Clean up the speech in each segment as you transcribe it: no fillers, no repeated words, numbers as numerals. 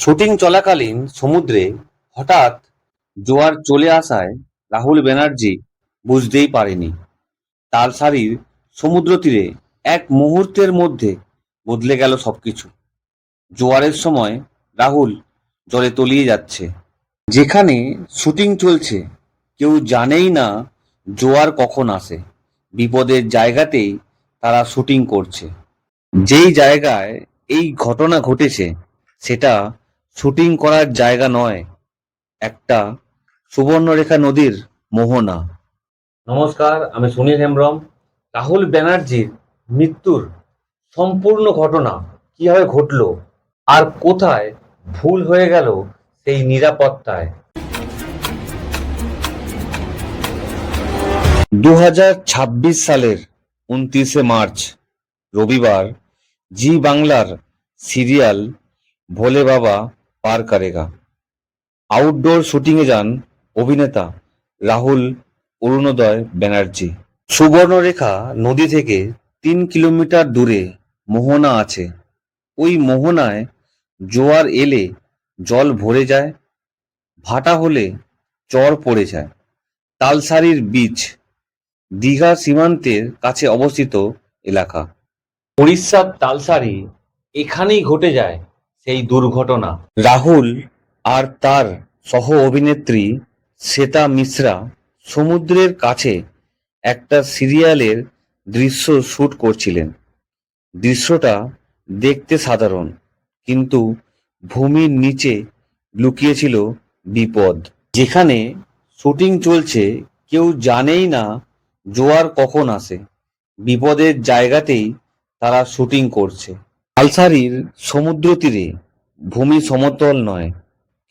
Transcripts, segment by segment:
Shooting চলাকালীন সমুদ্রে হঠাৎ জোয়ার চলে আসায় রাহুল ব্যানার্জি বুঝতেই পারেনি তালসারির সমুদ্র তীরে এক মুহূর্তের মধ্যে বদলে গেল সবকিছু। জোয়ারের সময় রাহুল জলে তলিয়ে যাচ্ছে। যেখানে শুটিং চলছে কেউ জানেই না জোয়ার কখন আসে। বিপদের জায়গাতেই তারা শুটিং করছে। যেই জায়গায় এই ঘটনা ঘটেছে সেটা শুটিং করার জায়গা নয়, একটা সুবর্ণরেখা নদীর মোহনা। নমস্কার, আমি সুনীল হেমব্রম। রাহুল ব্যানার্জির মৃত্যুর সম্পূর্ণ ঘটনা কিভাবে ঘটলো আর কোথায় ভুল হয়ে গেল সেই নিরাপত্তায়। 2026 সালের 29শে মার্চ রবিবার জি বাংলার সিরিয়াল ভোলে বাবা পার করেগা আউটডোর শুটিংয়ে যান অভিনেতা রাহুল অরুণোদয় ব্যানার্জি। সুবর্ণরেখা নদী থেকে 3 কিলোমিটার দূরে মোহনা আছে। ওই মোহনায় জোয়ার এলে জল ভরে যায়, ভাটা হলে চর পড়ে যায়। তালসারির বীচ দীঘা সীমান্তের কাছে অবস্থিত এলাকা। উড়িষ্যার তালসারি, এখানেই ঘটে যায় সেই দুর্ঘটনা। রাহুল আর তার সহ অভিনেত্রী শ্বেতা মিশ্রা সমুদ্রের কাছে একটা সিরিয়ালের দৃশ্য শুট করছিলেন। দৃশ্যটা দেখতে সাধারণ, কিন্তু ভূমির নিচে লুকিয়েছিল বিপদ। যেখানে শুটিং চলছে কেউ জানেই না জোয়ার কখন আসে। বিপদের জায়গাতেই তারা শুটিং করছে। তালসারির সমুদ্র তীরে ভূমি সমতল নয়,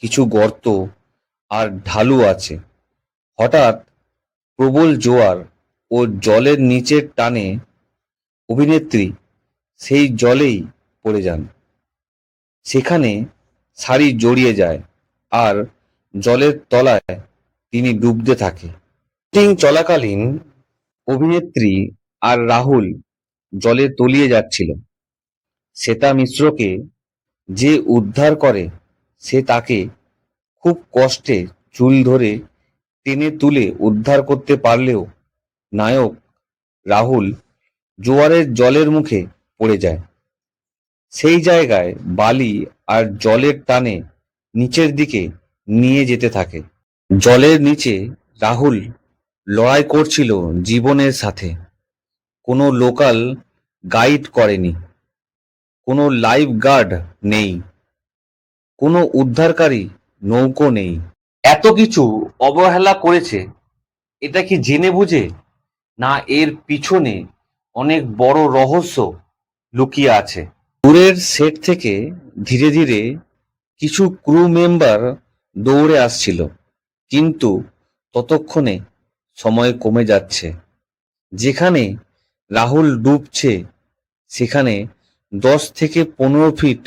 কিছু গর্ত আর ঢালু আছে। হঠাৎ প্রবল জোয়ার ও জলের নিচের টানে অভিনেত্রী সেই জলেই পড়ে যান। সেখানে শাড়ি জড়িয়ে যায় আর জলের তলায় তিনি ডুবতে থাকে। শুটিং চলাকালীন অভিনেত্রী আর রাহুল জলে তলিয়ে যাচ্ছিল। শ্বেতা মিশ্রকে যে উদ্ধার করে সে তাকে খুব কষ্টে চুল ধরে টেনে তুলে উদ্ধার করতে পারলেও নায়ক রাহুল জোয়ারের জলের মুখে পড়ে যায়। সেই জায়গায় বালি আর জলের টানে নিচের দিকে নিয়ে যেতে থাকে। জলের নিচে রাহুল লড়াই করছিল জীবনের সাথে। কোনো লোকাল গাইড করেনি, কোনো লাইফ গার্ড নেই, কোনো উদ্ধারকারী নৌকো নেই। এত কিছু অবহেলা করেছে, এটা কি জেনে বুঝে, না এর পিছনে অনেক বড় রহস্য লুকিয়ে আছে? দূরের সেট থেকে ধীরে ধীরে কিছু ক্রু মেম্বার দৌড়ে আসছিল, কিন্তু ততক্ষণে সময় কমে যাচ্ছে। যেখানে রাহুল ডুবছে সেখানে 10 থেকে 15 ফিট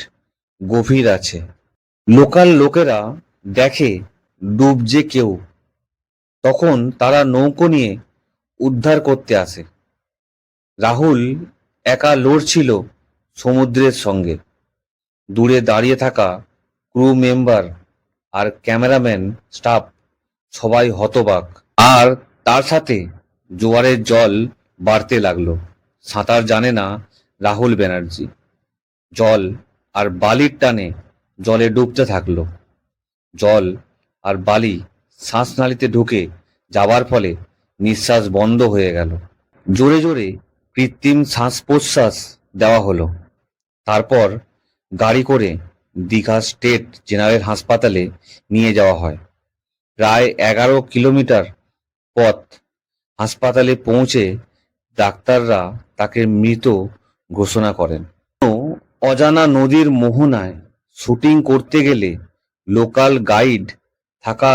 গভীর আছে। লোকাল লোকেরা দেখে ডুবছে কেউ, তখন তারা নৌকো নিয়ে উদ্ধার করতে আসে। রাহুল একা লড়ছিল সমুদ্রের সঙ্গে। দূরে দাঁড়িয়ে থাকা ক্রু মেম্বার আর ক্যামেরাম্যান স্টাফ সবাই হতবাক। আর তার সাথে জোয়ারের জল বাড়তে লাগলো। সাঁতার জানে না রাহুল ব্যানার্জি। জল আর বালির টানে জলে ডুবতে থাকলো। জল আর বালি শ্বাসনালীতে ঢুকে যাবার ফলে নিঃশ্বাস বন্ধ হয়ে গেল। জোরে জোরে কৃত্রিম শ্বাস প্রশ্বাস দেওয়া হলো। তারপর গাড়ি করে দীঘা স্টেট জেনারেল হাসপাতালে নিয়ে যাওয়া হয়। প্রায় 11 কিলোমিটার পথ। হাসপাতালে পৌঁছে ডাক্তাররা তাকে মৃত ঘোষণা করেন। অজানা নদীর মোহনায় শুটিং করতে গেলে লোকাল গাইড থাকা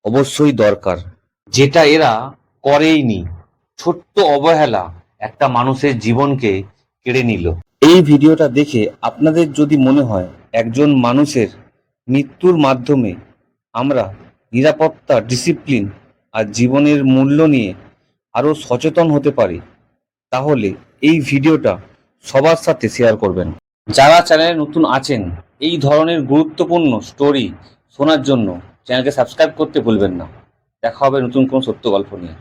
অবশ্যই দরকার, যেটা এরা করেইনি। ছোট্ট অবহেলা একটা মানুষের জীবনকে কেড়ে নিল। এই ভিডিওটা দেখে আপনাদের যদি মনে হয় একজন মানুষের মৃত্যুর মাধ্যমে আমরা নিরাপত্তা, ডিসিপ্লিন আর জীবনের মূল্য নিয়ে আরো সচেতন হতে পারি, তাহলে এই ভিডিওটা সবার সাথে শেয়ার করবেন। যারা চ্যানেলে নতুন আছেন এই ধরনের গুরুত্বপূর্ণ স্টোরি শোনার জন্য চ্যানেলকে সাবস্ক্রাইব করতে ভুলবেন না। দেখা হবে নতুন কোনো সত্য গল্প নিয়ে।